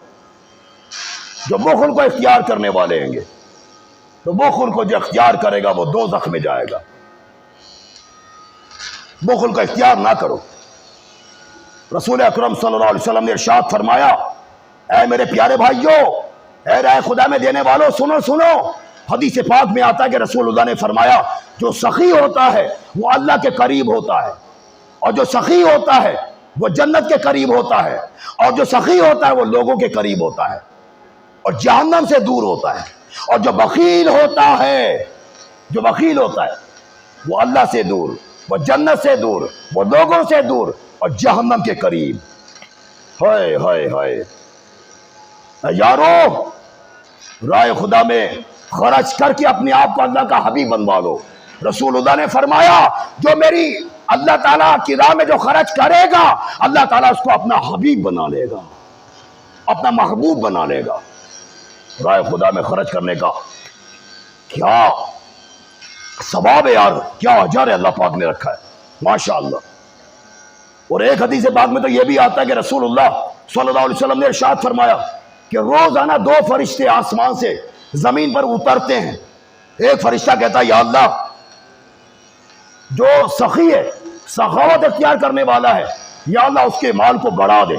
جو بخل کو اختیار کرنے والے ہیں گے، تو بخل کو جو اختیار کرے گا وہ دوزخ میں جائے گا۔ بخل کا اختیار نہ کرو۔ رسول اکرم صلی اللہ علیہ وسلم نے ارشاد فرمایا، اے میرے پیارے بھائیو، اے رائے خدا میں دینے والوں سنو سنو، حدیث پاک میں آتا ہے کہ رسول اللہ نے فرمایا جو سخی ہوتا ہے وہ اللہ کے قریب ہوتا ہے، اور جو سخی ہوتا ہے وہ جنت کے قریب ہوتا ہے، اور جو سخی ہوتا ہے وہ لوگوں کے قریب ہوتا ہے اور جہنم سے دور ہوتا ہے، اور جو بخیل ہوتا ہے، جو بخیل ہوتا ہے وہ اللہ سے دور، وہ جنت سے دور، وہ لوگوں سے دور اور جہنم کے قریب۔ ہائے ہائے ہائے یارو، رائے خدا میں خرچ کر کے اپنے آپ کو اللہ کا حبیب بنوا لو۔ رسول اللہ نے فرمایا جو میری اللہ تعالیٰ کی راہ میں جو خرچ کرے گا اللہ تعالیٰ اس کو اپنا حبیب بنا لے گا، اپنا محبوب بنا لے گا۔ رائے خدا میں خرچ کرنے کا کیا ثواب ہے یار، کیا اجر ہے اللہ پاک نے رکھا ہے، ماشاءاللہ۔ اور ایک حدیث پاک میں تو یہ بھی آتا ہے کہ رسول اللہ صلی اللہ علیہ وسلم نے ارشاد فرمایا کہ روزانہ 2 فرشتے آسمان سے زمین پر اترتے ہیں۔ ایک فرشتہ کہتا ہے یا اللہ، جو سخی ہے، سخاوت اختیار کرنے والا ہے، یا اللہ اس کے مال کو بڑھا دے،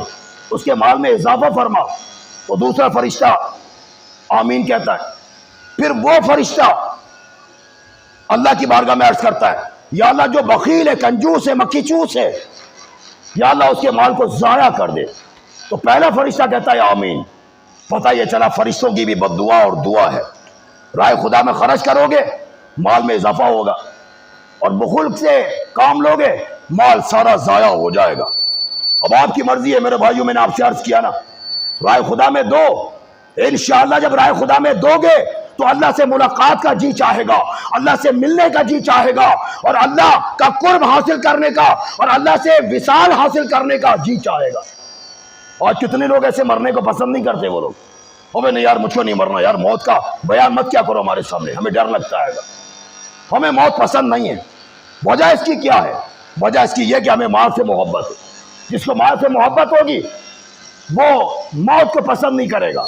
اس کے مال میں اضافہ فرما۔ تو دوسرا فرشتہ آمین کہتا ہے۔ پھر وہ فرشتہ اللہ کی بارگاہ میں عرض کرتا ہے یا اللہ جو بخیل ہے، کنجوس ہے، مکھی چوس ہے، یا اللہ اس کے مال کو ضائع کر دے۔ تو پہلا فرشتہ کہتا ہے آمین، پتہ یہ چلا فرشتوں کی بھی بد دعا اور دعا ہے. رائے خدا میں خرچ کرو گے مال میں اضافہ ہوگا، اور بخل سے کام لوگے مال سارا ضائع ہو جائے گا. اب آپ کی مرضی ہے میرے بھائیوں، میں نے آپ سے عرض کیا نا، رائے خدا میں دو. انشاءاللہ جب رائے خدا میں دو گے تو اللہ سے ملاقات کا جی چاہے گا، اللہ سے ملنے کا جی چاہے گا، اور اللہ کا قرب حاصل کرنے کا اور اللہ سے وصال حاصل کرنے کا جی چاہے گا. اور کتنے لوگ ایسے مرنے کو پسند نہیں کرتے. وہ لوگ نہیں یار مجھ کو نہیں مرنا، یار موت کا بیان مت کیا کرو ہمارے سامنے، ہمیں ڈر لگتا ہے گا، ہمیں موت پسند نہیں ہے. وجہ اس کی کیا ہے؟ وجہ اس کی یہ کہ ہمیں مال سے محبت ہے. جس کو مال سے محبت ہوگی وہ موت کو پسند نہیں کرے گا،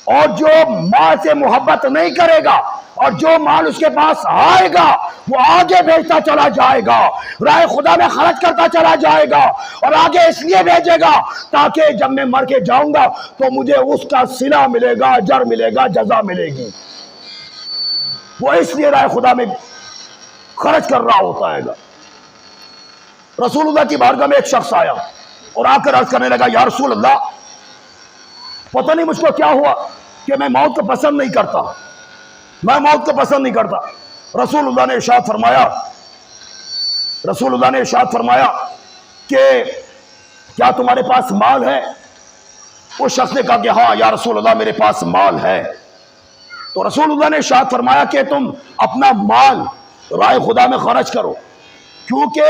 اور جو مال سے محبت نہیں کرے گا اور جو مال اس کے پاس آئے گا وہ آگے بھیجتا چلا جائے گا، رائے خدا میں خرچ کرتا چلا جائے گا، اور آگے اس لیے بھیجے گا تاکہ جب میں مر کے جاؤں گا تو مجھے اس کا صلہ ملے گا، اجر ملے گا، جزا ملے گی. وہ اس لیے رائے خدا میں خرچ کر رہا ہوتا ہے گا. رسول اللہ کی بارگاہ میں ایک شخص آیا اور آ کر عرض کرنے لگا، یا رسول اللہ پتہ نہیں مجھ کو کیا ہوا کہ میں موت کو پسند نہیں کرتا، میں موت کو پسند نہیں کرتا. رسول اللہ نے ارشاد فرمایا کہ کیا تمہارے پاس مال ہے؟ اس شخص نے کہا کہ ہاں یا رسول اللہ میرے پاس مال ہے. تو رسول اللہ نے ارشاد فرمایا کہ تم اپنا مال رائے خدا میں خرچ کرو، کیونکہ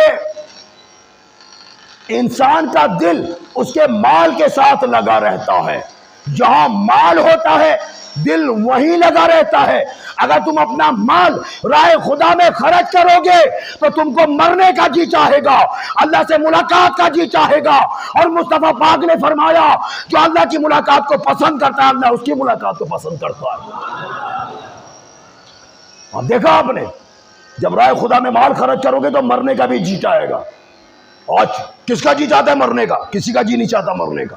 انسان کا دل اس کے مال کے ساتھ لگا رہتا ہے. جہاں مال ہوتا ہے دل وہیں لگا رہتا ہے. اگر تم اپنا مال رائے خدا میں خرچ کرو گے تو تم کو مرنے کا جی چاہے گا، اللہ سے ملاقات کا جی چاہے گا. اور مصطفیٰ پاک نے فرمایا جو اللہ کی ملاقات کو پسند کرتا ہے اللہ اس کی ملاقات کو پسند کرتا ہے. اب دیکھا آپ نے، جب رائے خدا میں مال خرچ کرو گے تو مرنے کا بھی جی چاہے گا. آج کس کا جی چاہتا ہے مرنے کا؟ کسی کا جی نہیں چاہتا مرنے کا.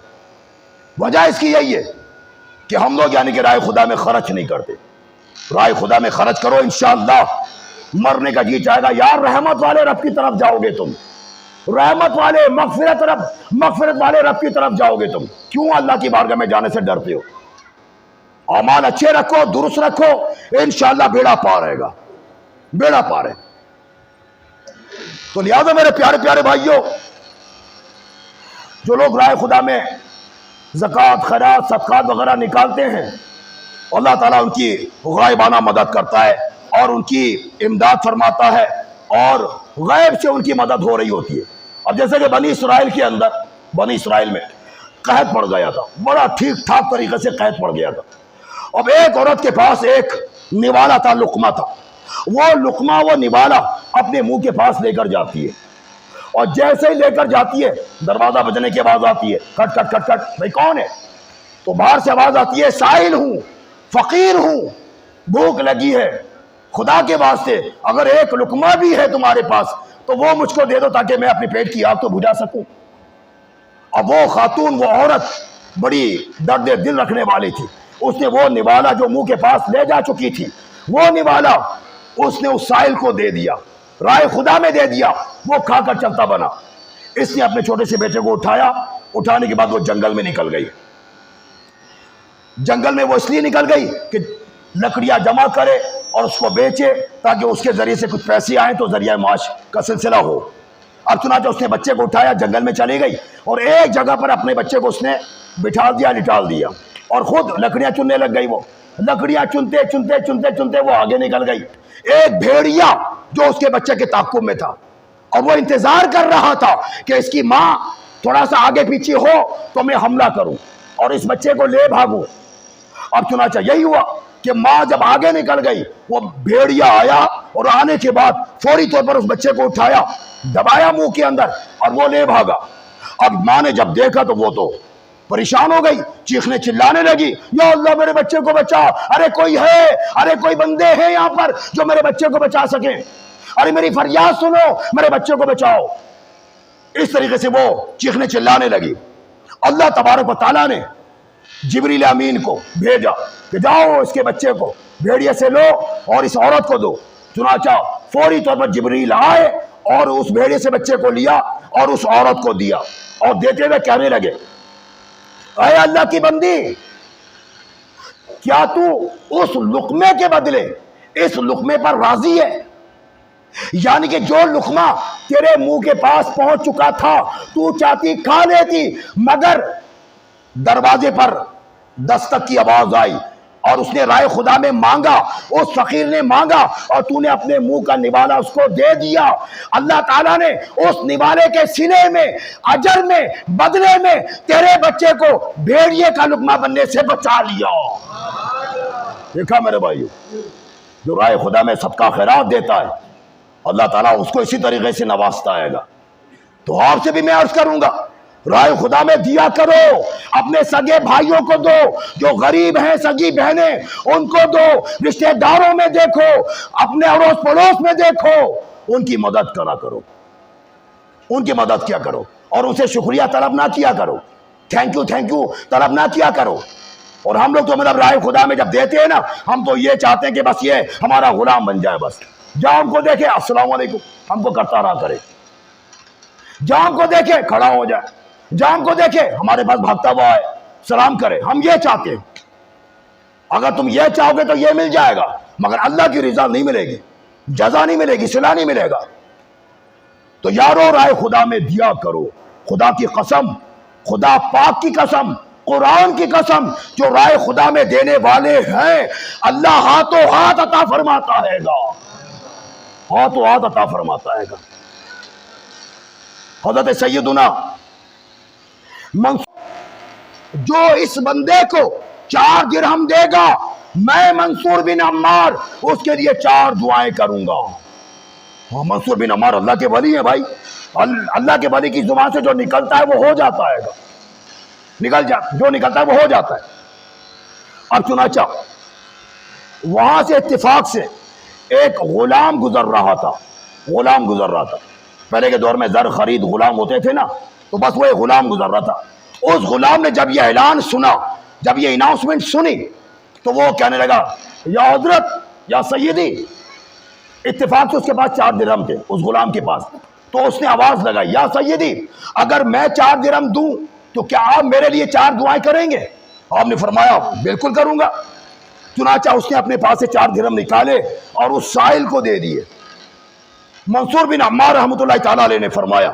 وجہ اس کی یہی ہے کہ ہم لوگ یعنی کہ رائے خدا میں خرچ نہیں کرتے. رائے خدا میں خرچ کرو، انشاءاللہ مرنے کا جی چاہے گا. یار رحمت والے رب کی طرف جاؤ گے تم، رحمت والے مغفرت والے رب کی طرف جاؤ گے تم. کیوں اللہ کی بارگاہ میں جانے سے ڈرتے ہو؟ اعمال اچھے رکھو، درست رکھو، انشاءاللہ بیڑا پار رہے گا، بیڑا پار ہے. تو لہذا میرے پیارے پیارے بھائیوں، جو لوگ رائے خدا میں زکوٰۃ، خیرات، صدقات وغیرہ نکالتے ہیں، اللہ تعالیٰ ان کی غائبانہ مدد کرتا ہے اور ان کی امداد فرماتا ہے، اور غیب سے ان کی مدد ہو رہی ہوتی ہے. اب جیسے کہ بنی اسرائیل میں قحط پڑ گیا تھا، بڑا ٹھیک ٹھاک طریقے سے قحط پڑ گیا تھا. اب ایک عورت کے پاس ایک نوالا تھا، لقمہ تھا. وہ نوالا اپنے منہ کے پاس لے کر جاتی ہے، اور جیسے ہی لے کر جاتی ہے دروازہ بجنے کی آواز آتی ہے، کٹ کٹ کٹ کٹ. بھائی کون ہے؟ تو باہر سے آواز آتی ہے، سائل ہوں، فقیر ہوں، بھوک لگی ہے، خدا کے واسطے اگر ایک لقمہ بھی ہے تمہارے پاس تو وہ مجھ کو دے دو تاکہ میں اپنے پیٹ کی آگ تو بجھا سکوں. اب وہ خاتون، وہ عورت بڑی درد دل رکھنے والی تھی. اس نے وہ نوالا جو منہ کے پاس لے جا چکی تھی، وہ نوالا اس نے اس سائل کو دے دیا، رائے خدا میں دے دیا. وہ کھا کر چلتا بنا. اس نے اپنے چھوٹے سے بیٹے کو اٹھایا، اٹھانے کے بعد وہ جنگل میں نکل گئی. جنگل میں وہ اس لیے نکل گئی کہ لکڑیاں جمع کرے اور اس کو بیچے تاکہ اس کے ذریعے سے کچھ پیسے آئیں تو ذریعہ معاش کا سلسلہ ہو. اب چنانچہ اس نے بچے کو اٹھایا، جنگل میں چلی گئی اور ایک جگہ پر اپنے بچے کو اس نے بٹھا دیا، لٹال دیا، اور خود لکڑیاں چننے لگ گئی. وہ لکڑیاں چنتے چنتے چنتے چنتے وہ آگے نکل گئی. ایک بھیڑیا جو اس کے بچے کے تعاقب میں تھا اور وہ انتظار کر رہا تھا کہ اس کی ماں تھوڑا سا آگے پیچھے ہو تو میں حملہ کروں اور اس بچے کو لے بھاگوں. اب چنانچہ یہی ہوا کہ ماں جب آگے نکل گئی، وہ بھیڑیا آیا اور آنے کے بعد فوری طور پر اس بچے کو اٹھایا، دبایا منہ کے اندر اور وہ لے بھاگا. اب ماں نے جب دیکھا تو وہ تو پریشان ہو گئی، چیخنے چلانے لگی، یا اللہ میرے بچے کو بچا، ارے کوئی ہے، ارے کوئی بندے ہیں یہاں پر جو میرے بچے کو بچا سکیں، ارے میری فریاد سنو، میرے بچے کو بچاؤ. اس طریقے سے وہ چیخنے چلانے لگی. اللہ تبارک و تعالیٰ نے جبریل امین کو بھیجا کہ جاؤ اس کے بچے کو بھیڑیے سے لو اور اس عورت کو دو. چنانچہ فوری طور پر جبریل آئے اور اس بھیڑیے سے بچے کو لیا اور اس عورت کو دیا، اور دیتے ہوئے کہنے لگے، اے اللہ کی بندی، کیا تو اس لقمے کے بدلے اس لقمے پر راضی ہے؟ یعنی کہ جو لقمہ تیرے منہ کے پاس پہنچ چکا تھا تو چاہتی کھا لیتی، مگر دروازے پر دستک کی آواز آئی اور اس نے رائے خدا میں مانگا، اس فقیر نے مانگا اور تو نے اپنے منہ کا نوالا اس کو دے دیا۔ اللہ تعالیٰ نے اس نوالے کے سینے میں اجر میں بدلے میں تیرے بچے کو بھیڑیے کا لقمہ بننے سے بچا لیا۔ دیکھا میرے بھائیو، جو رائے خدا میں صدقہ خیرات دیتا ہے اللہ تعالیٰ اس کو اسی طریقے سے نوازتا ہے گا۔ تو آپ سے بھی میں عرض کروں گا، رائے خدا میں دیا کرو، اپنے سگے بھائیوں کو دو، جو غریب ہیں سگی بہنیں ان کو دو، رشتہ داروں میں دیکھو، اپنے اڑوس پڑوس میں دیکھو، ان کی مدد کرا کرو، ان کی مدد کیا کرو اور ان سے شکریہ طلب نہ کیا کرو، تھینک یو طلب نہ کیا کرو۔ اور ہم لوگ تو مطلب رائے خدا میں جب دیتے ہیں نا، ہم تو یہ چاہتے ہیں کہ بس یہ ہمارا غلام بن جائے، بس جہاں ہم کو دیکھے السلام علیکم ہم کو کرتا رہا کرے، جہاں ہم کو دیکھے کھڑا ہو جائے، جہاں ہم کو دیکھے ہمارے پاس بھاگتا ہوا ہے سلام کرے۔ ہم یہ چاہتے ہیں، اگر تم یہ چاہو گے تو یہ مل جائے گا، مگر اللہ کی رضا نہیں ملے گی، جزا نہیں ملے گی، صلہ نہیں ملے گا۔ تو یارو رائے خدا میں دیا کرو، خدا کی قسم، خدا پاک کی قسم، قرآن کی قسم، جو رائے خدا میں دینے والے ہیں اللہ ہاتھوں ہاتھ عطا فرماتا ہے گا، ہاتھوں ہاتھ عطا فرماتا ہے گا۔ حضرت سیدنا منصور جو اس بندے کو 4 درہم دے گا، میں منصور بن عمار اس کے لیے 4 دعائیں کروں گا۔ ہاں، منصور بن عمار اللہ کے ولی ہیں بھائی، اللہ کے ولی کی زبان سے جو نکلتا ہے وہ ہو جاتا ہے گا، جو نکلتا ہے وہ ہو جاتا ہے۔ اب چنانچہ وہاں سے اتفاق سے ایک غلام گزر رہا تھا، پہلے کے دور میں زر خرید غلام ہوتے تھے نا، تو بس وہ ایک غلام گزر رہا تھا۔ اس غلام نے جب یہ اعلان سنا، جب یہ اناؤنسمنٹ سنی، تو وہ کہنے لگا یا حضرت یا سیدی، اتفاق سے اس کے پاس 4 درہم تھے اس غلام کے پاس، تو اس نے آواز لگائی یا سیدی اگر میں 4 درہم دوں تو کیا آپ میرے لیے 4 دعائیں کریں گے؟ آپ نے فرمایا بالکل کروں گا۔ چنانچہ اس نے اپنے پاس سے 4 درہم نکالے اور اس سائل کو دے دیے۔ منصور بن عمار رحمۃ اللہ تعالیٰ علیہ نے فرمایا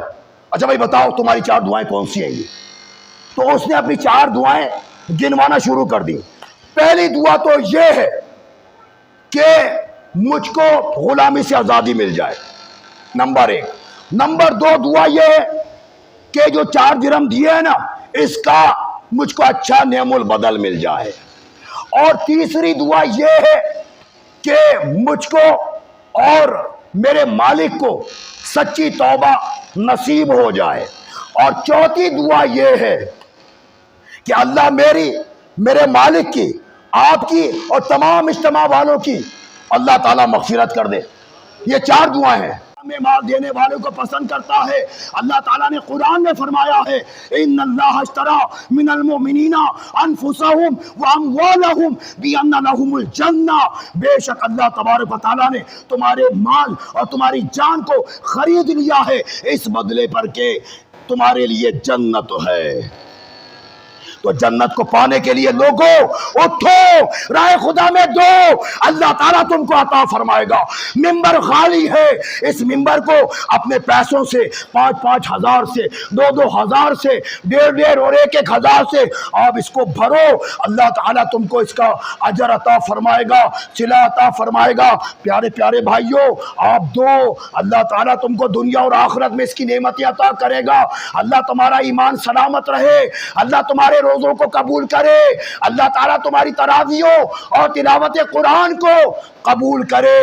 اچھا بھائی بتاؤ تمہاری 4 دعائیں کون سی ہیں یہ؟ تو اس نے اپنی 4 دعائیں گنوانا شروع کر دی۔ پہلی دعا تو یہ ہے کہ مجھ کو غلامی سے آزادی مل جائے، نمبر 1۔ نمبر 2 دعا یہ ہے کہ جو 4 درہم دیے ہیں نا اس کا مجھ کو اچھا نعم البدل مل جائے، اور تیسری دعا یہ ہے کہ مجھ کو اور میرے مالک کو سچی توبہ نصیب ہو جائے، اور چوتھی دعا یہ ہے کہ اللہ میرے مالک کی، آپ کی اور تمام اجتماع والوں کی اللہ تعالیٰ مغفرت کر دے۔ یہ 4 دعائیں ہیں۔ میں مال دینے والوں کو پسند کرتا ہے۔ اللہ تعالیٰ نے قرآن میں فرمایا ہے ان اللہ اشترى من المؤمنین انفسهم واموالهم بان لهم الجنہ، بے شک اللہ تبارک و تعالیٰ نے تمہارے مال اور تمہاری جان کو خرید لیا ہے اس بدلے پر کہ تمہارے لیے جنت ہے۔ تو جنت کو پانے کے لیے لوگوں اٹھو، رائے خدا میں دو، اللہ تعالیٰ تم کو عطا فرمائے گا۔ ممبر خالی ہے، اس ممبر کو اپنے پیسوں سے 5-5 ہزار سے 2-2 ہزار سے 1.5 اور 1-1 ہزار سے آپ اس کو بھرو، اللہ تعالیٰ تم کو اس کا اجر عطا فرمائے گا، صلہ عطا فرمائے گا۔ پیارے پیارے بھائیوں آپ دو، اللہ تعالیٰ تم کو دنیا اور آخرت میں اس کی نعمتیں عطا کرے گا۔ اللہ تمہارا ایمان سلامت رہے، اللہ تمہارے روزوں کو قبول کرے، اللہ تعالیٰ تمہاری تراویحوں اور تلاوت قرآن کو قبول کرے۔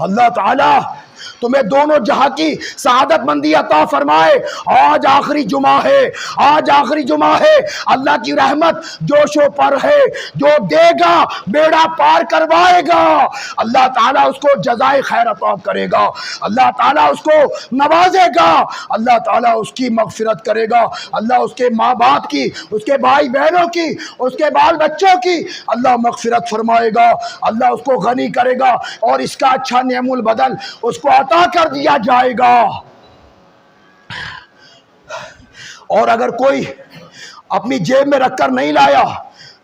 اللہ تعالیٰ تمہیں دونوں جہاں کی سعادت مندی عطا فرمائے۔ آج آخری جمعہ ہے، آج آخری جمعہ ہے، اللہ کی رحمت جوشوں پر ہے، جو دے گا بیڑا پار کروائے گا، اللہ تعالیٰ اس کو جزائے خیر عطا کرے گا، اللہ تعالیٰ اس کو نوازے گا، اللہ تعالیٰ اس کی مغفرت کرے گا، اللہ اس کے ماں باپ کی، اس کے بھائی بہنوں کی، اس کے بال بچوں کی اللہ مغفرت فرمائے گا، اللہ اس کو غنی کرے گا اور اس کا اچھا نعم البدل اس کو عطا کر دیا جائے گا۔ اور اگر کوئی اپنی جیب میں رکھ کر نہیں لایا